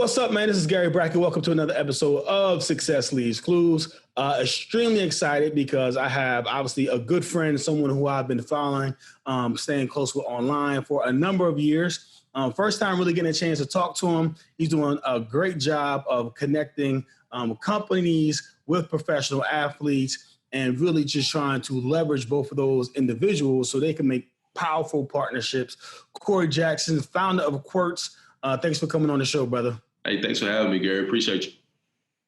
what's up, man? This is Gary Brackett. Welcome to another episode of Success Leaves Clues. Extremely excited because I have obviously a good friend, someone who I've been following, staying close with online for a number of years. First time really getting a chance to talk to him. He's doing a great job of connecting companies with professional athletes and really just trying to leverage both of those individuals so they can make powerful partnerships. Corey Jackson, founder of Qwerkz. Thanks for coming on the show, brother. Hey, thanks for having me, Gary. Appreciate you.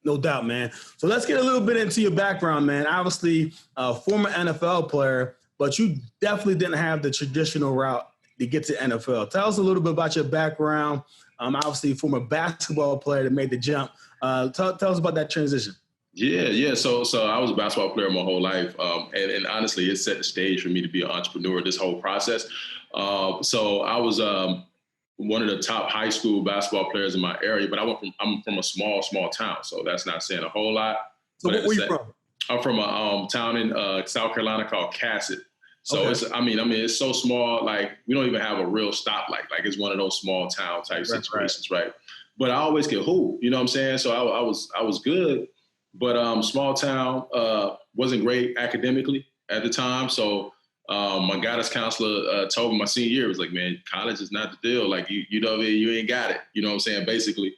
No doubt, man. So let's get a little bit into your background, man. Obviously, a former NFL player, but you definitely didn't have the traditional route to get to NFL. Tell us a little bit about your background. Obviously, former basketball player that made the jump. Tell us about that transition. Yeah. So I was a basketball player my whole life, and honestly, it set the stage for me to be an entrepreneur. This whole process. So I was one of the top high school basketball players in my area, but I'm from a small town, so that's not saying a whole lot. So where you from? I'm from a town in South Carolina called Cassett. So okay. It's so small, like we don't even have a real stoplight. Like it's one of those small town type situations, right? But I always get hooped, you know what I'm saying? So I was good, but small town, wasn't great academically at the time. So my guidance counselor told me my senior year, was like, man, college is not the deal. Like you know, you ain't got it. You know what I'm saying? Basically.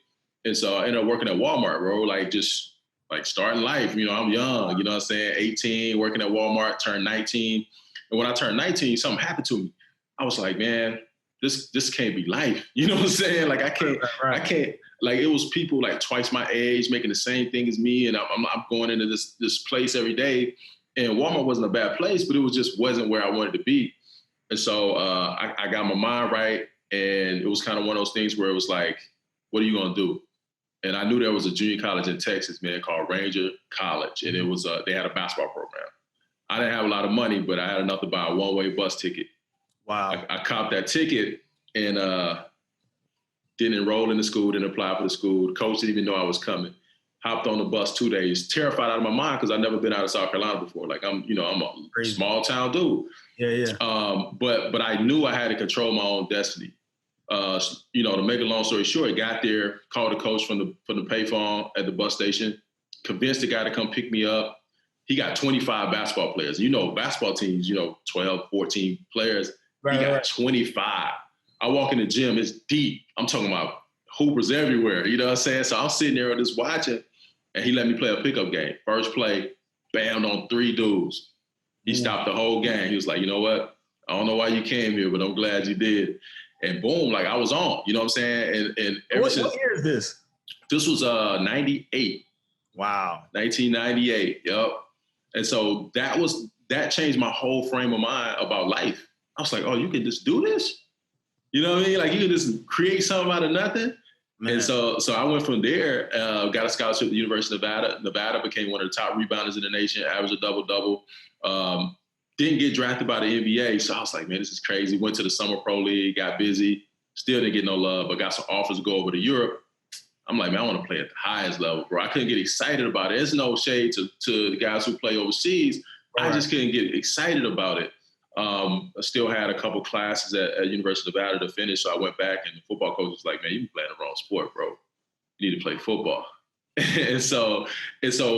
And so I ended up working at Walmart, bro, like just like starting life. You know, I'm young, you know what I'm saying? 18, working at Walmart, turned 19. And when I turned 19, something happened to me. I was like, man, this can't be life. You know what I'm saying? Like I can't, like it was people like twice my age making the same thing as me. And I'm going into this place every day. And Walmart wasn't a bad place, but it wasn't where I wanted to be. And so I got my mind right. And it was kind of one of those things where it was like, what are you going to do? And I knew there was a junior college in Texas, man, called Ranger College. And it was they had a basketball program. I didn't have a lot of money, but I had enough to buy a one-way bus ticket. Wow. I copped that ticket and didn't enroll in the school, didn't apply for the school. The coach didn't even know I was coming. Hopped on the bus 2 days, terrified out of my mind because I'd never been out of South Carolina before. Like I'm a Crazy. Small town dude. Yeah. But I knew I had to control my own destiny. To make a long story short, got there, called the coach from the payphone at the bus station, convinced the guy to come pick me up. He got 25 basketball players. You know, basketball teams, 12, 14 players. He got 25. I walk in the gym, it's deep. I'm talking about hoopers everywhere. You know what I'm saying? So I'm sitting there just watching, and he let me play a pickup game. First play, bammed on 3 dudes. He stopped the whole game. He was like, you know what? I don't know why you came here, but I'm glad you did. And boom, like I was on. You know what I'm saying? And what year is this? This was 98. Wow. 1998. Yep. And so that changed my whole frame of mind about life. I was like, oh, you can just do this? You know what I mean? Like you can just create something out of nothing. Man. And so I went from there, got a scholarship at the University of Nevada. Nevada became one of the top rebounders in the nation, averaged a double-double. Didn't get drafted by the NBA. So I was like, man, this is crazy. Went to the Summer Pro League, got busy, still didn't get no love, but got some offers to go over to Europe. I'm like, man, I want to play at the highest level, bro. I couldn't get excited about it. There's no shade to the guys who play overseas. Right. I just couldn't get excited about it. I still had a couple classes at University of Nevada to finish, so I went back, and the football coach was like, man, you playing the wrong sport, bro. You need to play football. and so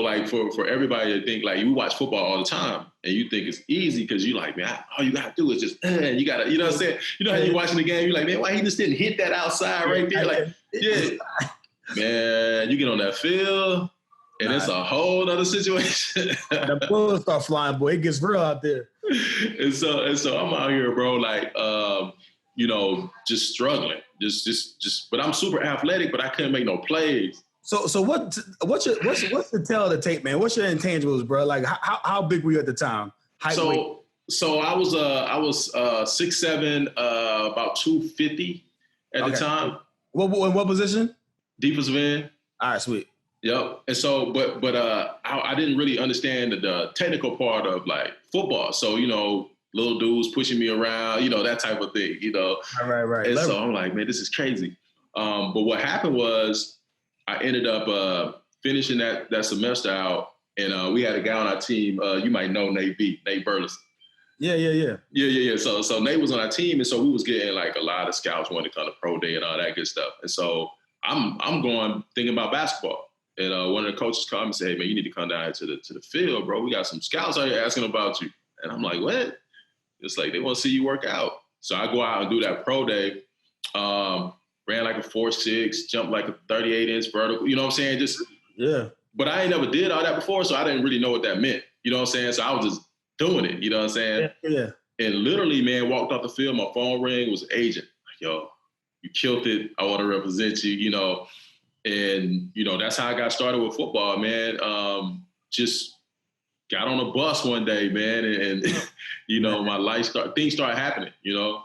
like for everybody to think, like, you watch football all the time, and you think it's easy because you like, man, all you got to do is just, you got to, you know what I'm saying? You know how you watching the game, you're like, man, why he just didn't hit that outside right there? Like, yeah. Man, you get on that field, and it's a whole other situation. The bullets start flying, boy. It gets real out there. And so I'm out here, bro, like, just struggling. Just. But I'm super athletic, but I couldn't make no plays. So what's the tell of the tape, man? What's your intangibles, bro? Like, how big were you at the time? So I was 6'7", about 250 at the time. What position? Defensive end. All right, sweet. Yep. And so, but I didn't really understand the technical part of like football. So, little dudes pushing me around, that type of thing, Right. And so I'm like, man, this is crazy. But what happened was I ended up finishing that semester out, and we had a guy on our team. You might know Nate Burleson. Yeah. So Nate was on our team, and so we was getting like a lot of scouts wanting to come to pro day and all that good stuff. And so I'm going thinking about basketball. And one of the coaches called me and said, "Hey man, you need to come down here to the field, bro. We got some scouts out here asking about you." And I'm like, "What?" It's like they want to see you work out. So I go out and do that pro day. Ran like a 4.6, jumped like a 38-inch vertical. You know what I'm saying? Just But I ain't never did all that before, so I didn't really know what that meant. You know what I'm saying? So I was just doing it. You know what I'm saying? Yeah. And literally, man, walked off the field. My phone rang. It was an agent. Like, yo, you killed it. I want to represent you. You know. And, you know, that's how I got started with football, man. Just got on a bus one day, man. And you know, things started happening, you know.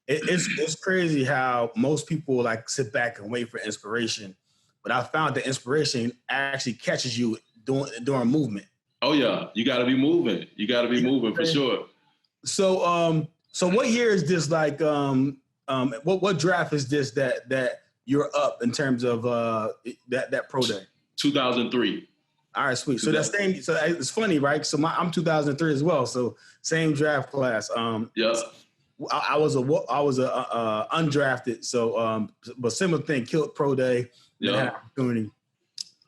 It's crazy how most people like sit back and wait for inspiration. But I found that inspiration actually catches you during movement. Oh, yeah. You got to be moving. You got to be moving for sure. So what year is this like, what draft is this that you're up in terms of that pro day? 2003. All right, sweet. So that's same. So it's funny, right? So I'm 2003 as well. So same draft class. Yes. I was a undrafted. So but similar thing. Killed pro day. Yeah. Opportunity.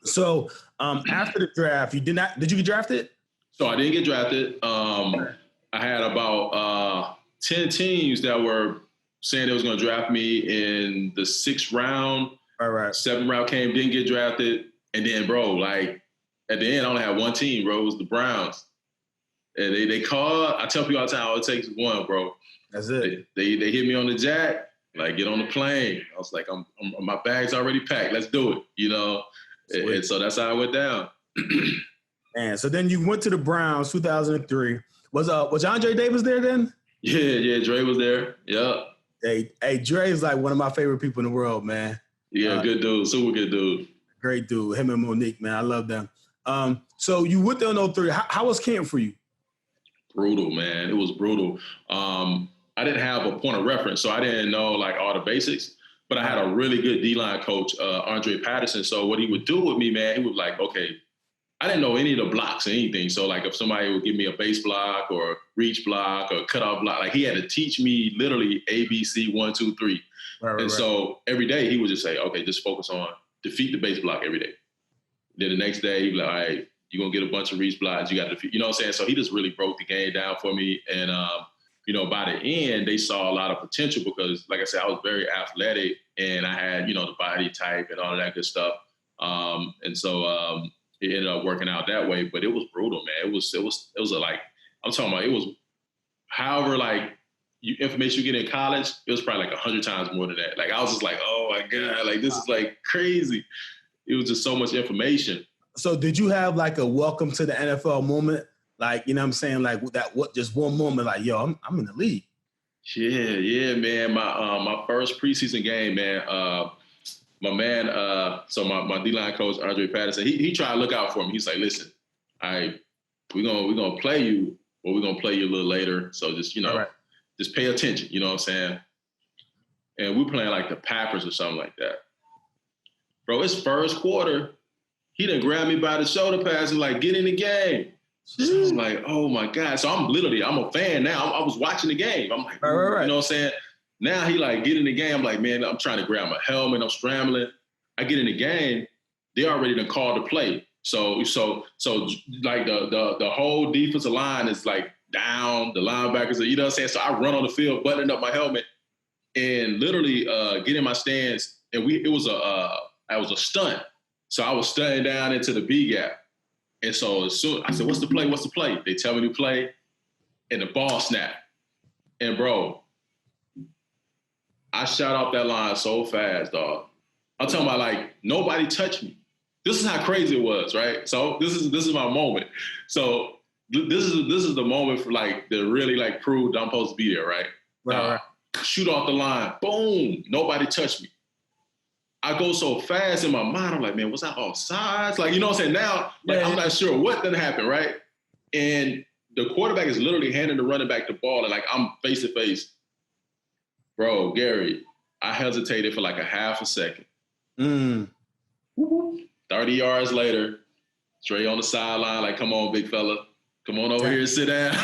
So after the draft, did you get drafted? So I didn't get drafted. I had about 10 teams that were saying they was going to draft me in the 6th round. All right. 7th round came, didn't get drafted. And then, bro, like at the end, I only had one team, bro. It was the Browns. And they called. I tell people all the time, all it takes is one, bro. That's it. They hit me on the jack, like get on the plane. I was like, my bag's already packed. Let's do it, you know. And so that's how I went down. And so then you went to the Browns, 2003. Was Andre Davis there then? Yeah, Dre was there. Yeah. Hey, Dre is like one of my favorite people in the world, man. Yeah, good dude, super good dude. Great dude. Him and Monique, man, I love them. So you went there in 03. How was camp for you? Brutal, man. It was brutal. I didn't have a point of reference, so I didn't know like all the basics. But I had a really good D-line coach, Andre Patterson. So what he would do with me, man, he would like, okay, I didn't know any of the blocks or anything. So like if somebody would give me a base block or reach block or cutoff block, like he had to teach me literally ABC 1, 2, 3. Right. So every day he would just say, okay, just focus on defeat the base block every day. Then the next day he'd be like, all right, you're going to get a bunch of reach blocks. You got to defeat, you know what I'm saying? So he just really broke the game down for me. And, you know, by the end, they saw a lot of potential because, like I said, I was very athletic and I had, you know, the body type and all of that good stuff. And so it ended up working out that way, but it was brutal, man. It was like, I'm talking about, it was however, like, information you get in college, it was probably like 100 times more than that. Like, I was just like, oh my God, like, this is like crazy. It was just so much information. So did you have like a welcome to the NFL moment? Like, you know what I'm saying? Like just one moment, like, yo, I'm in the league. Yeah, man. My first preseason game, man, my man, so my D-line coach, Andre Patterson, he tried to look out for me. He's like, listen, we're gonna play you, but we're gonna play you a little later. So just, you know, just pay attention, you know what I'm saying? And we're playing like the Packers or something like that. Bro, it's first quarter. He done grabbed me by the shoulder pads and like, get in the game. So I was like, oh my God. So I'm a fan now. I was watching the game. I'm like, you know what I'm saying? Now he like, get in the game. I'm like, man, I'm trying to grab my helmet. I'm scrambling. I get in the game. They already done called the play. So like the whole defensive line is like down. The linebackers, you know what I'm saying? So I run on the field, buttoning up my helmet and literally get in my stance. And it was a stunt. So I was stunting down into the B gap. And so as soon I said, what's the play? They tell me to play, and the ball snapped. And bro, I shot off that line so fast, dog. I'm talking about like nobody touched me. This is how crazy it was, right? So this is my moment. So this is the moment for like to really like prove I'm supposed to be there, right? Right. Shoot off the line, boom, nobody touched me. I go so fast in my mind, I'm like, man, was I offsides? Like, you know what I'm saying? Now, like, I'm not sure what done happened, right? And the quarterback is literally handing the running back the ball, and like, I'm face to face. Bro, Gary, I hesitated for like a half a second. 30 yards later, Dre on the sideline, like, come on, big fella. Come on over here and sit down.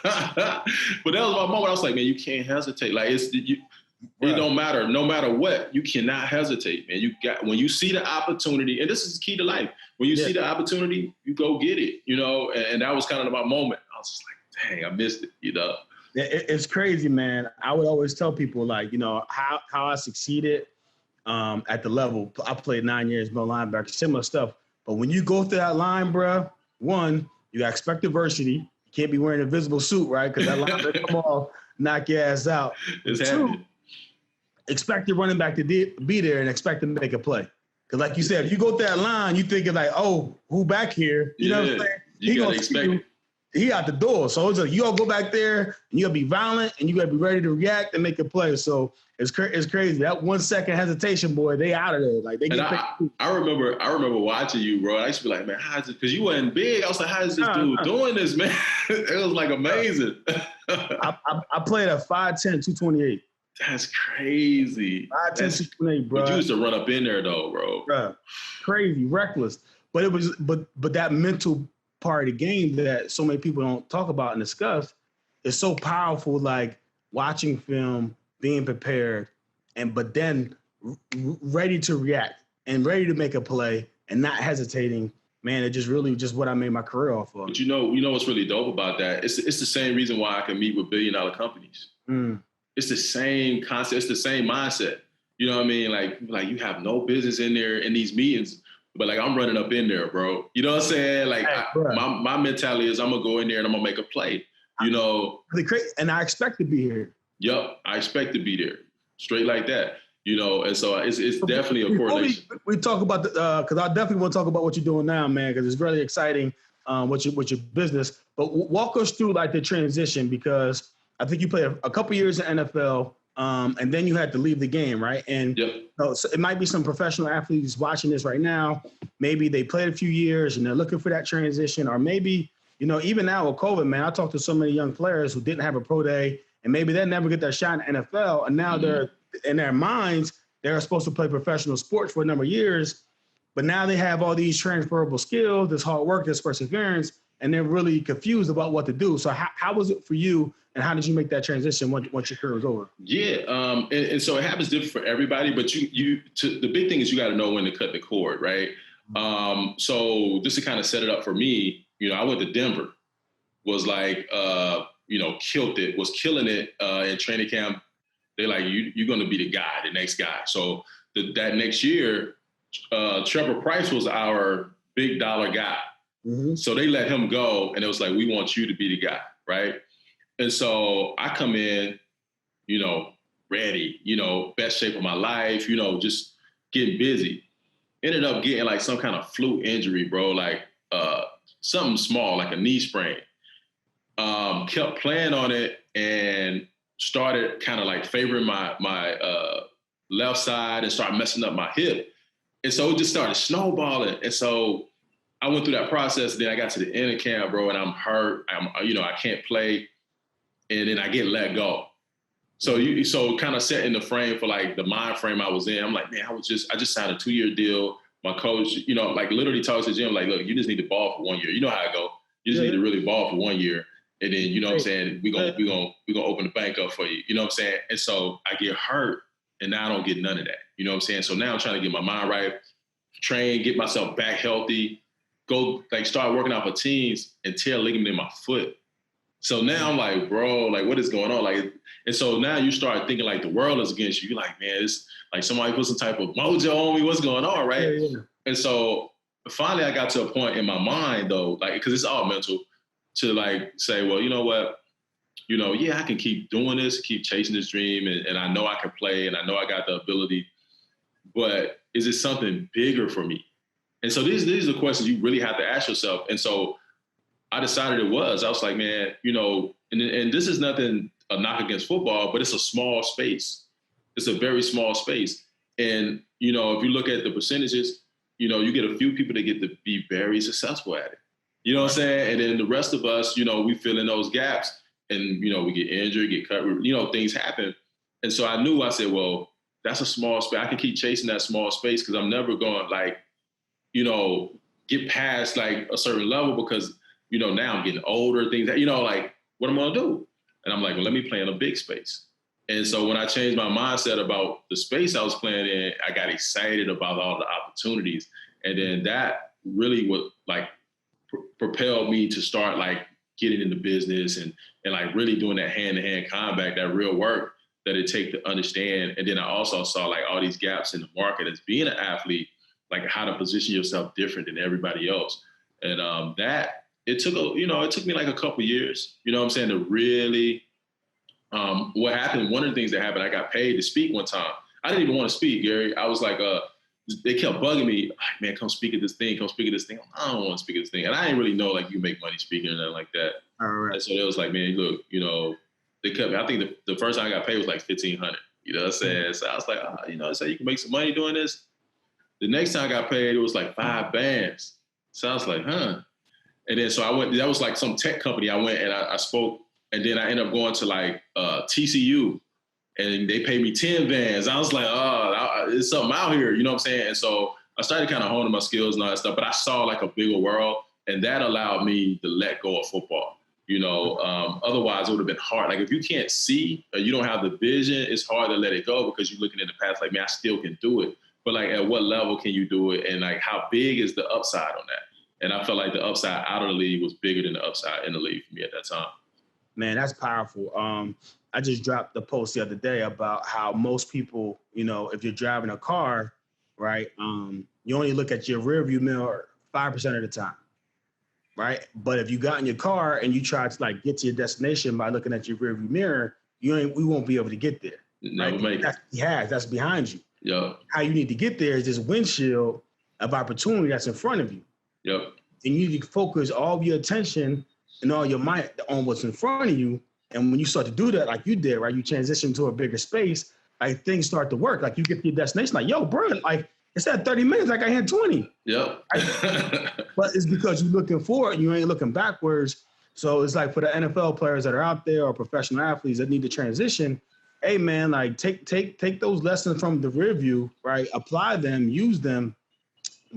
But that was my moment. I was like, man, you can't hesitate. Like, It don't matter. No matter what, you cannot hesitate, man. When you see the opportunity, and this is the key to life. When you see the opportunity, you go get it, and that was kind of my moment. I was just like, dang, I missed it, It's crazy, man. I would always tell people how I succeeded at the level. I played 9 years middle linebacker, similar stuff. But when you go through that line, bro, one, you got to expect adversity. You can't be wearing a visible suit, right? Because that line will come off, knock your ass out. It's two, happening. Expect your running back to be there and expect him to make a play. Because like you said, if you go through that line, you thinking like, oh, who back here? You know what I'm saying? You got to expect it. He out the door. So it's like, you gotta go back there and you gotta be violent and you gotta be ready to react and make a play. So it's crazy. That 1 second hesitation, boy, they out of there. Like they get I remember watching you, bro. I used to be like, man, how is it? Because you wasn't big. I was like, how is this dude doing this, man? It was like amazing. I played at 5'10", 228. That's crazy. 5'10", 228, bro. But you used to run up in there though, bro. Crazy, reckless. But it was but that mental part of the game that so many people don't talk about and discuss is so powerful, like watching film, being prepared, but then ready to react and ready to make a play and not hesitating. Man, it just really what I made my career off of. But you know what's really dope about that? It's the same reason why I can meet with billion-dollar companies. It's the same concept. It's the same mindset. You know what I mean? Like you have no business in there in these meetings, but like I'm running up in there, bro. You know what I'm saying? Like my mentality is I'm gonna go in there and I'm gonna make a play. And I expect to be here. Yep, I expect to be there, straight like that. And so it's definitely a correlation. We talk about because I definitely want to talk about what you're doing now, man, because it's really exciting with your business. But walk us through like the transition, because I think you played a couple years in NFL. And then you had to leave the game, right? And so it might be some professional athletes watching this right now. Maybe they played a few years and they're looking for that transition. Or maybe, even now with COVID, man, I talked to so many young players who didn't have a pro day, and maybe they'll never get their shot in the NFL. And now they're in their minds, they're supposed to play professional sports for a number of years. But now they have all these transferable skills, this hard work, this perseverance, and they're really confused about what to do. So how was it for you? And how did you make that transition once your career was over? Yeah, and so it happens different for everybody, but the big thing is you got to know when to cut the cord, right? So just to kind of set it up for me, I went to Denver, was like, killed it, was killing it in training camp. They're like, you're going to be the guy, the next guy. So that next year, Trevor Pryce was our big dollar guy. So they let him go, and it was like, we want you to be the guy, right? And so I come in, ready, best shape of my life, just getting busy. Ended up getting like some kind of fluke injury, bro, like something small, like a knee sprain. Kept playing on it and started kind of like favoring my left side and started messing up my hip. And so it just started snowballing. And so I went through that process. Then I got to the end of camp, bro, and I'm hurt. I can't play. And then I get let go. So kind of setting the frame for like the mind frame I was in. I'm like, man, I just signed a 2-year deal. My coach, like literally talks to the gym, like, look, you just need to ball for 1 year. You know how I go. You just need to really ball for 1 year. And then, you know what I'm saying? We're gonna open the bank up for you. You know what I'm saying? And so I get hurt and now I don't get none of that. You know what I'm saying? So now I'm trying to get my mind right, train, get myself back healthy, go like start working out for teams and tear a ligament in my foot. So now I'm like, bro, like what is going on? Like, and so now you start thinking like the world is against you. You're like, man, it's like somebody put some type of mojo on me. What's going on, right? Yeah. And so finally I got to a point in my mind though, like, because it's all mental, to like say, well, you know what? Yeah, I can keep doing this, keep chasing this dream, and I know I can play, and I know I got the ability, but is it something bigger for me? And so these are the questions you really have to ask yourself. And so I decided it was. I was like, man, and this is nothing a knock against football, but it's a small space. It's a very small space. And, if you look at the percentages, you get a few people that get to be very successful at it. You know what I'm saying? And then the rest of us, we fill in those gaps and, we get injured, get cut, things happen. And so I said, well, that's a small space. I can keep chasing that small space because I'm never going to get past like a certain level because, now I'm getting older, things that, like what am I going to do? And I'm like, well, let me play in a big space. And so when I changed my mindset about the space I was playing in, I got excited about all the opportunities. And then that really would like propelled me to start like getting into business and like really doing that hand-to-hand combat, that real work that it take to understand. And then I also saw like all these gaps in the market as being an athlete, like how to position yourself different than everybody else. And that it took it took me like a couple years, you know what I'm saying, to really what happened, one of the things that happened, I got paid to speak one time. I didn't even want to speak, Gary. I was like, they kept bugging me, like, man, come speak at this thing, come speak at this thing. I don't want to speak at this thing. And I didn't really know, like, you make money speaking or nothing like that. All right. And so they was like, man, look, they kept me. I think the first time I got paid was like $1,500, you know what I'm saying? So I was like, so you can make some money doing this. The next time I got paid, it was like 5 bands. So I was like, huh. And then so I went, that was like some tech company. I went and I spoke, and then I ended up going to like TCU, and they paid me 10 bands. I was like, there's something out here, you know what I'm saying? And so I started kind of honing my skills and all that stuff, but I saw like a bigger world, and that allowed me to let go of football. Otherwise it would have been hard. Like if you can't see or you don't have the vision, it's hard to let it go because you're looking in the past like, man, I still can do it. But like at what level can you do it? And like how big is the upside on that? And I felt like the upside out of the league was bigger than the upside in the league for me at that time. Man, that's powerful. I just dropped the post the other day about how most people, if you're driving a car, right, you only look at your rearview mirror 5% of the time, right? But if you got in your car and you try to like get to your destination by looking at your rearview mirror, we won't be able to get there. Never make it. That's behind you. Yep. How you need to get there is this windshield of opportunity that's in front of you. Yep. And you need to focus all of your attention and all your mind on what's in front of you. And when you start to do that, like you did, right, you transition to a bigger space, like things start to work. Like you get to your destination, like, yo, bro, like it's at 30 minutes, like I had 20. Yep. Right? But it's because you're looking forward, you ain't looking backwards. So it's like for the NFL players that are out there or professional athletes that need to transition, hey man, like take those lessons from the rear view, right? Apply them, use them.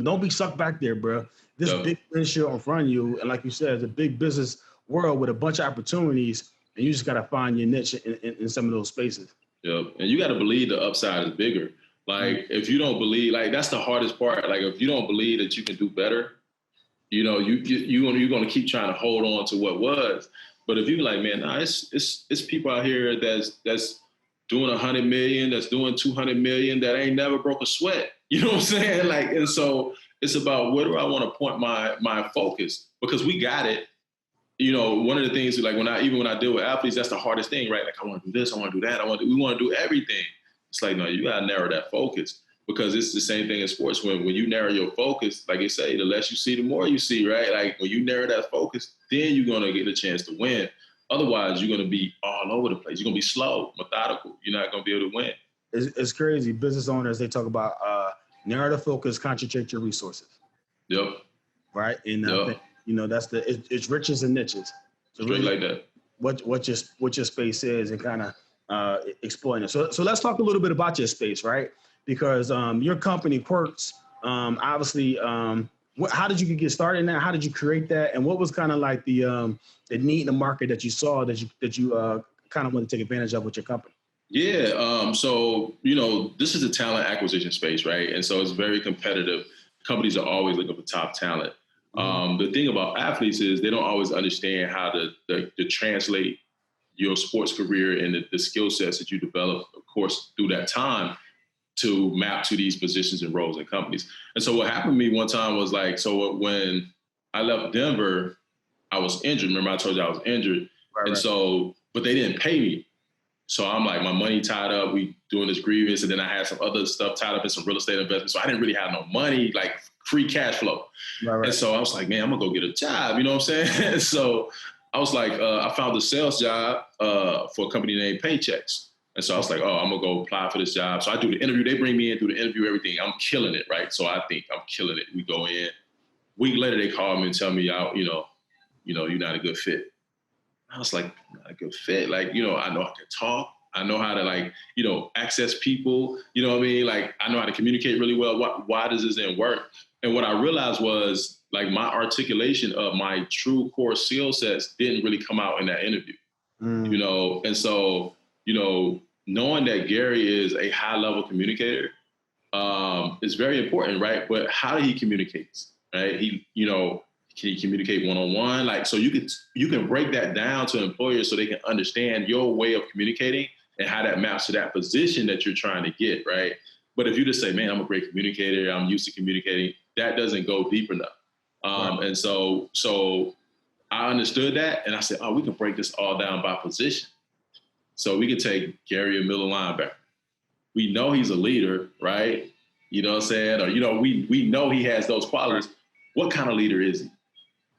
Don't be sucked back there, bro. This big windshield in front of you, and like you said, it's a big business world with a bunch of opportunities, and you just got to find your niche in some of those spaces. Yep, and you got to believe the upside is bigger. Like, if you don't believe, like, that's the hardest part. Like, if you don't believe that you can do better, you're going to keep trying to hold on to what was. But if you're like, man, it's people out here that's doing 100 million, that's doing 200 million, that ain't never broke a sweat. You know what I'm saying? Like, and so it's about where do I want to point my focus? Because we got it. One of the things like when I deal with athletes, that's the hardest thing, right? Like I want to do this, I want to do that, we want to do everything. It's like, no, you got to narrow that focus, because it's the same thing in sports. When you narrow your focus, like you say, the less you see, the more you see, right? Like when you narrow that focus, then you're going to get a chance to win. Otherwise, you're going to be all over the place. You're going to be slow, methodical. You're not going to be able to win. It's crazy. Business owners, they talk about narrow the focus, concentrate your resources. Yep. Right. And that's it's riches and niches. So really like that. What your space is and kind of exploiting it. So let's talk a little bit about your space, right? Because your company Qwerkz, obviously, how did you get started in that? How did you create that? And what was kind of like the need in the market that you saw that you kind of want to take advantage of with your company? Yeah. So, this is a talent acquisition space, right? And so it's very competitive. Companies are always looking for top talent. The thing about athletes is they don't always understand how to translate your sports career and the skill sets that you develop, of course, through that time to map to these positions and roles in companies. And so what happened to me one time was like, so when I left Denver, I was injured. Remember I told you I was injured. Right. So, but they didn't pay me. So I'm like, my money tied up, we doing this grievance, and then I had some other stuff tied up in some real estate investments. So I didn't really have no money, like free cash flow. Right. And so I was like, man, I'm gonna go get a job, you know what I'm saying? So I was like, I found a sales job for a company named Paychecks. And so I was like, I'm gonna go apply for this job. So I do the interview, they bring me in, do the interview, everything. I'm killing it, right? So I think I'm killing it. We go in. A week later, they call me and tell me, you're not a good fit. I was like, not a good fit. Like, I know I can talk. I know how to access people. You know what I mean? Like, I know how to communicate really well. Why does this didn't work? And what I realized was like my articulation of my true core skill sets didn't really come out in that interview, And so, knowing that Gary is a high level communicator is very important, right? But how he communicates, right? Can he communicate one-on-one? Like, so you can break that down to employers so they can understand your way of communicating and how that maps to that position that you're trying to get, right? But if you just say, man, I'm a great communicator, I'm used to communicating, that doesn't go deep enough. Right. And so I understood that, and I said, oh, we can break this all down by position. So we can take Gary, a middle linebacker. We know he's a leader, right? You know what I'm saying? Or, we know he has those qualities. Right. What kind of leader is he?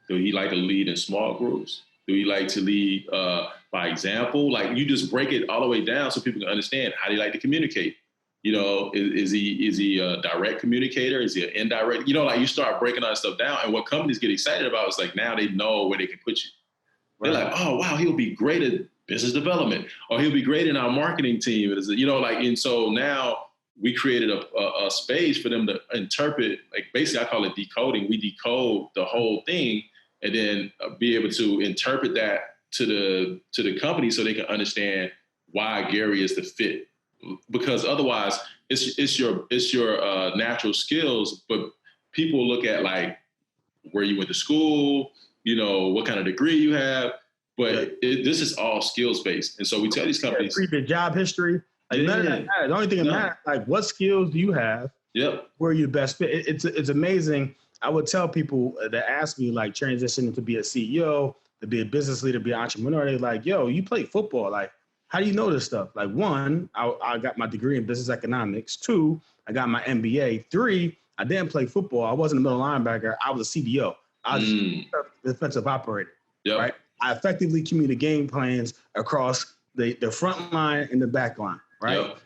Do he like to lead in small groups? Do he like to lead by example? Like, you just break it all the way down so people can understand how do you like to communicate. Is he a direct communicator? Is he an indirect? Like, you start breaking all that stuff down. And what companies get excited about is like, now they know where they can put you. Right. They're like, oh, wow, he'll be great at business development, or he'll be great in our marketing team. And so now we created a space for them to interpret, like, basically I call it decoding. We decode the whole thing and then be able to interpret that to the company so they can understand why Gary is the fit. Because otherwise it's your natural skills, but people look at like where you went to school, what kind of degree you have, but this is all skills based. And so we tell these companies, the job history, like none of that matters. The only thing that matters, like, what skills do you have? Yep. Where you best fit. It's amazing. I would tell people that ask me, like, transitioning to be a CEO, to be a business leader, be an entrepreneur. They're like, yo, you play football. Like, how do you know this stuff? Like, one, I got my degree in business economics. Two, I got my MBA. Three, I didn't play football. I wasn't a middle linebacker. I was a CDO. I was a defensive operator. Yep. Right? I effectively communicate game plans across the front line and the back line. Right? Yep.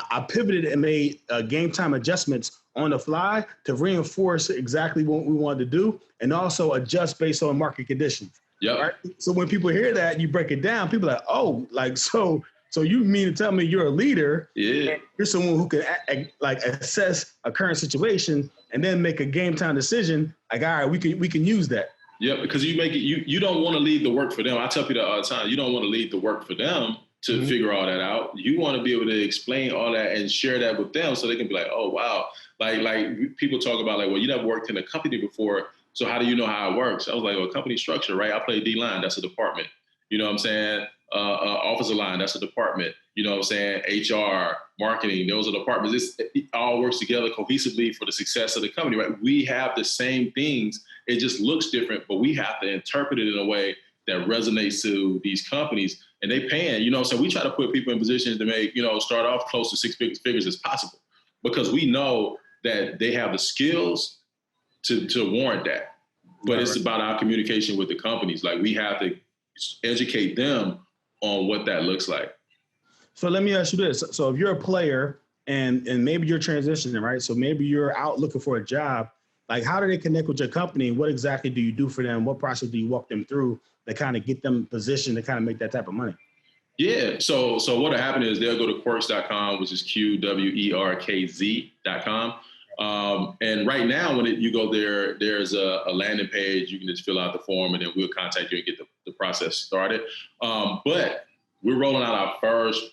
I pivoted and made game time adjustments on the fly to reinforce exactly what we wanted to do, and also adjust based on market conditions. Yep. Right? So when people hear that, you break it down, people are like, oh, like, so you mean to tell me you're a leader? Yeah. You're someone who can assess a current situation and then make a game time decision. Like, all right, we can use that. Yeah, because you don't want to lead the work for them. I tell people all the time, you don't want to lead the work for them to figure all that out. You want to be able to explain all that and share that with them so they can be like, oh, wow. Like people talk about, like, well, you never worked in a company before, so how do you know how it works? I was like, well, company structure, right? I play D-line, that's a department. You know what I'm saying? Officer line, that's a department. You know what I'm saying? HR, marketing, those are departments. It all works together cohesively for the success of the company, right? We have the same things. It just looks different, but we have to interpret it in a way that resonates to these companies, and they paying, so we try to put people in positions to make, start off close to six figures as possible, because we know that they have the skills to warrant that. But it's about our communication with the companies. Like, we have to educate them on what that looks like. So let me ask you this. So if you're a player and maybe you're transitioning, right? So maybe you're out looking for a job, like, how do they connect with your company? What exactly do you do for them? What process do you walk them through to kind of get them positioned to kind of make that type of money? Yeah. So what'll happen is they'll go to Qwerkz.com, which is QWERKZ.com. And right now, when you go there, there's a landing page. You can just fill out the form, and then we'll contact you and get the process started. But we're rolling out our first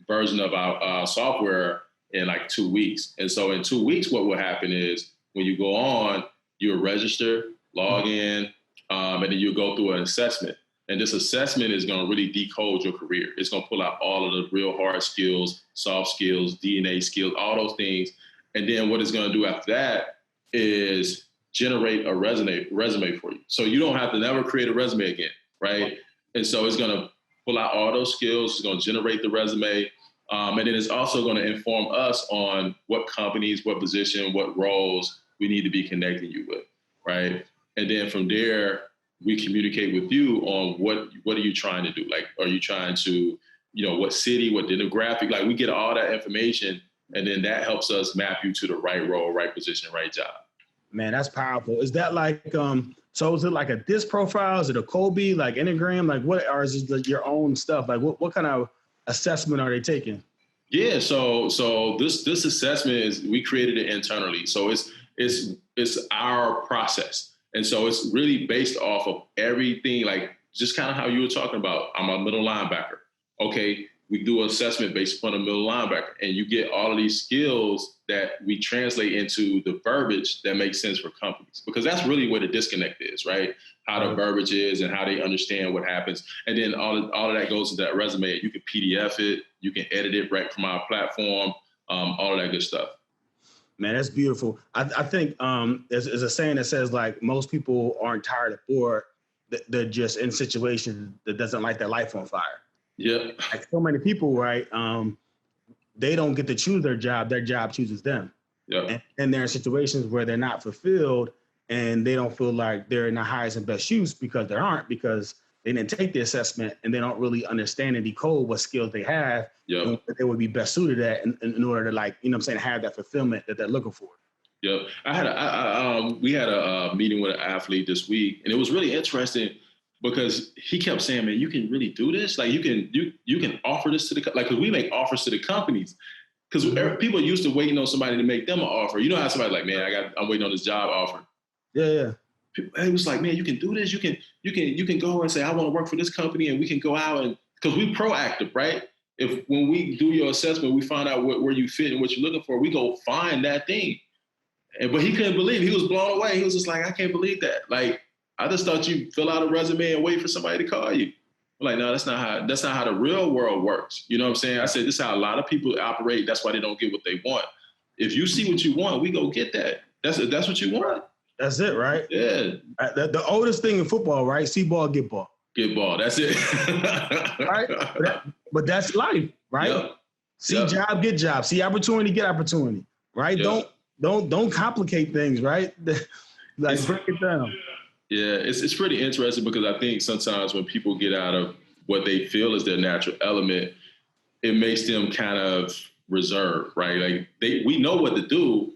version of our software in like 2 weeks. And so in 2 weeks, what will happen is when you go on, you'll register, log in, and then you'll go through an assessment. And this assessment is going to really decode your career. It's going to pull out all of the real hard skills, soft skills, DNA skills, all those things. And then what it's going to do after that is generate a resume for you. So you don't have to never create a resume again, right? And so it's going to pull out all those skills. It's going to generate the resume. And then it's also going to inform us on what companies, what position, what roles we need to be connecting you with, right? And then from there, we communicate with you on what are you trying to do? Like, are you trying to, what city, what demographic? Like, we get all that information, and then that helps us map you to the right role, right position, right job. Man, that's powerful. Is that like, so is it like a DISC profile? Is it a Colby, like Enneagram? Like, what, or is it your own stuff? Like, what kind of assessment are they taking? Yeah, so this assessment is, we created it internally. So it's our process. And so it's really based off of everything, like just kind of how you were talking about. I'm a middle linebacker. Okay, we do an assessment based upon a middle linebacker, and you get all of these skills that we translate into the verbiage that makes sense for companies, because that's really where the disconnect is, right? How the verbiage is and how they understand what happens. And then all of that goes into that resume. You can PDF it, you can edit it right from our platform, all of that good stuff. Man, that's beautiful. I think there's a saying that says, like, most people aren't tired or bored. They're just in situations that doesn't light their life on fire. Yeah. Like so many people, right? They don't get to choose their job chooses them. Yeah. And they're in situations where they're not fulfilled and they don't feel like they're in the highest and best use because they didn't take the assessment and they don't really understand and decode what skills they have and what they would be best suited at in order to, like, you know what I'm saying, have that fulfillment that they're looking for. Yeah. We had a meeting with an athlete this week, and it was really interesting because he kept saying, man, you can really do this. Like you can offer this to the, like, cause we make offers to the companies. Cause people are used to waiting on somebody to make them an offer. You know how somebody's like, man, I'm waiting on this job offer. Yeah. It was like, man, you can do this. You can go and say, I want to work for this company, and we can go out and, cause we proactive, right? When we do your assessment, we find out where you fit and what you're looking for, we go find that thing. But he couldn't believe it. He was blown away. He was just like, I can't believe that. Like, I just thought you fill out a resume and wait for somebody to call you. I'm like, no, that's not how the real world works. You know what I'm saying? I said, this is how a lot of people operate. That's why they don't get what they want. If you see what you want, we go get that. That's what you want. That's it, right? Yeah. The oldest thing in football, right? See ball, get ball. Get ball. That's it. Right? But that's life, right? Yep. See job, get job. See opportunity, get opportunity. Right? Yep. Don't complicate things, right? Like, break it down. Yeah, it's pretty interesting because I think sometimes when people get out of what they feel is their natural element, it makes them kind of reserved, right? Like we know what to do,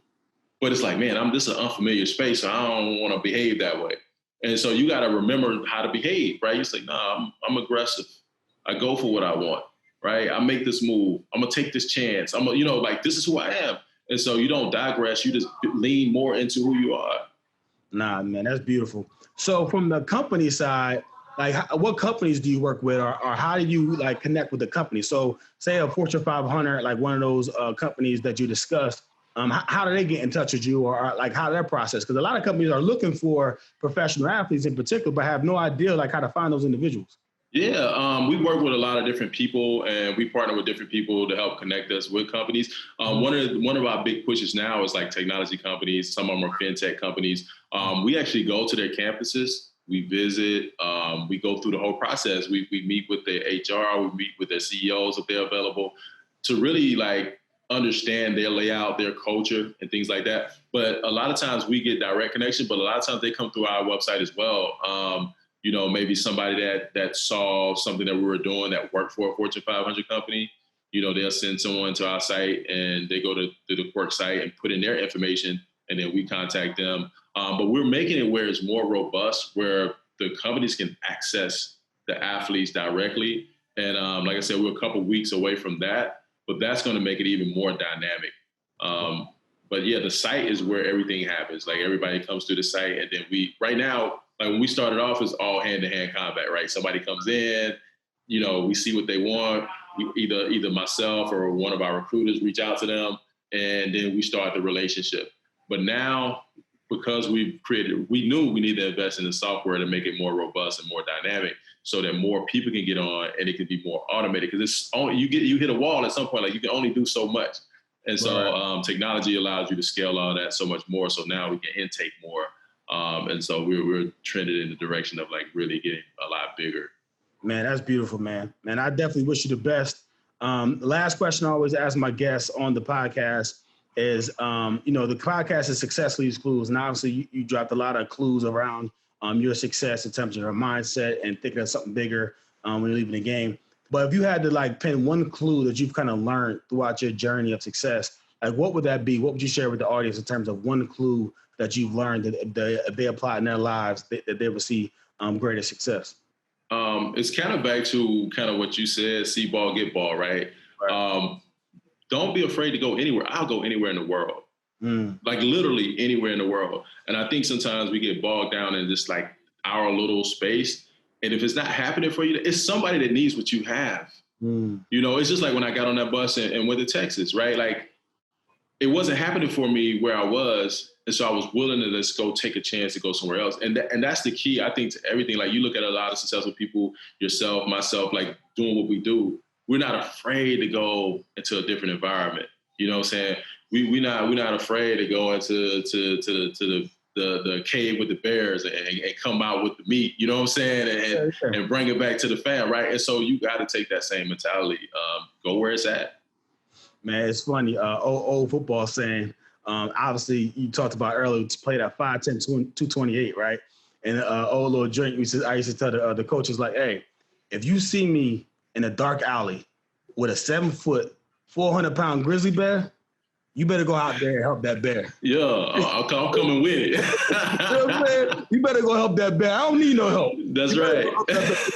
but it's like, man, this is an unfamiliar space, so I don't want to behave that way. And so you got to remember how to behave, right? You say, nah, I'm aggressive. I go for what I want, right? I make this move. I'm gonna take this chance. Like, this is who I am. And so you don't digress. You just lean more into who you are. Nah, man, that's beautiful. So from the company side, like, what companies do you work with, or how do you, like, connect with the company? So say a Fortune 500, like one of those companies that you discussed, how do they get in touch with you, or like how their process? Because a lot of companies are looking for professional athletes in particular, but have no idea, like, how to find those individuals. Yeah, we work with a lot of different people, and we partner with different people to help connect us with companies. One of our big pushes now is like technology companies. Some of them are fintech companies. We actually go to their campuses. We visit. We go through the whole process. We meet with their HR. We meet with their CEOs if they're available, to really, like, understand their layout, their culture, and things like that. But a lot of times we get direct connection, but a lot of times they come through our website as well. Maybe somebody that saw something that we were doing that worked for a Fortune 500 company, they'll send someone to our site and they go to the Qwerkz site and put in their information, and then we contact them. But we're making it where it's more robust, where the companies can access the athletes directly. And like I said, we're a couple weeks away from that, but that's going to make it even more dynamic. But yeah, the site is where everything happens. Like, everybody comes to the site, and then right now, like, when we started off, it's all hand-to-hand combat, right? Somebody comes in, we see what they want. Either myself or one of our recruiters reach out to them, and then we start the relationship. But now, because we knew we need to invest in the software to make it more robust and more dynamic, so that more people can get on and it can be more automated. Because you hit a wall at some point. Like, you can only do so much, and so technology allows you to scale all that so much more. So now we can intake more. And so we're trended in the direction of, like, really getting a lot bigger. Man, that's beautiful, man. Man, I definitely wish you the best. The last question I always ask my guests on the podcast is, the podcast is Success Leaves Clues. And obviously you dropped a lot of clues around your success in terms of your mindset and thinking of something bigger when you're leaving the game. But if you had to, like, pin one clue that you've kind of learned throughout your journey of success, like, what would that be? What would you share with the audience in terms of one clue that you've learned that if they apply in their lives, that they will see greater success? It's kind of back to kind of what you said, see ball, get ball, right? Don't be afraid to go anywhere. I'll go anywhere in the world, like literally anywhere in the world. And I think sometimes we get bogged down in just, like, our little space. And if it's not happening for you, it's somebody that needs what you have. You know, it's just like when I got on that bus and went to Texas, right? Like, it wasn't happening for me where I was. And so I was willing to just go take a chance to go somewhere else. And that's the key, I think, to everything. Like, you look at a lot of successful people, yourself, myself, like doing what we do. We're not afraid to go into a different environment. You know what I'm saying? We're not afraid to go into the cave with the bears and come out with the meat. You know what I'm saying? And bring it back to the fam, right? And so you got to take that same mentality. Go where it's at. Man, it's funny. Old football saying, obviously, you talked about earlier, to play that 5'10", 228, right? And old little drink, I used to tell the coaches, like, hey, if you see me in a dark alley with a 7-foot, 400-pound grizzly bear, you better go out there and help that bear. Yeah, I'm coming with it. You know what I'm saying? You better go help that bear. I don't need no help. That's right.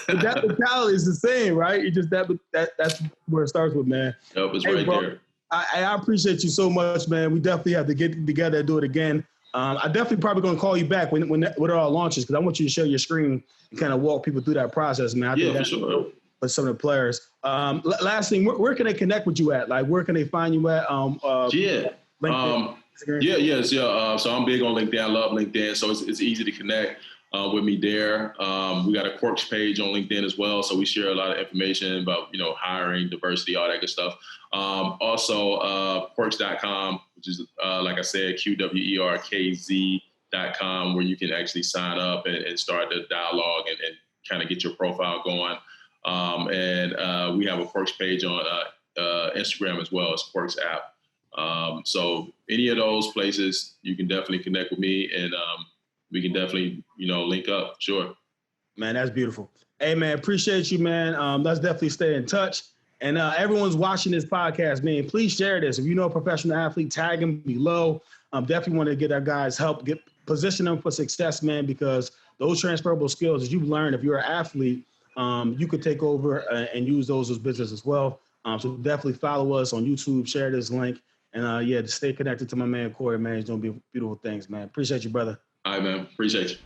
That mentality is the same, right? It just that's where it starts with, man. Yep, it's right bro, there. I appreciate you so much, man. We definitely have to get together and do it again. I definitely probably going to call you back when it all launches, because I want you to share your screen and kind of walk people through that process, man. I think for sure. For some of the players. Last thing, where can they connect with you at? Like, where can they find you at? LinkedIn. So I'm big on LinkedIn. I love LinkedIn. So it's easy to connect with me there. We got a Qwerkz page on LinkedIn as well. So we share a lot of information about, you know, hiring, diversity, all that good stuff. Also, Qwerkz.com, which is, like I said, QWERKZ.com, where you can actually sign up and start the dialogue and kind of get your profile going. And we have a Qwerkz page on Instagram as well as Qwerkz app. So any of those places, you can definitely connect with me, and we can definitely, you know, link up. Sure. Man, that's beautiful. Hey, man, appreciate you, man. Let's definitely stay in touch. And everyone's watching this podcast, man, please share this. If you know a professional athlete, tag them below. Definitely want to get our guys help, position them for success, man, because those transferable skills that you've learned, if you're an athlete, you could take over and use those as business as well. So definitely follow us on YouTube, share this link, and to stay connected to my man, Corey, man. He's doing beautiful things, man. Appreciate you, brother. All right, man. Appreciate you.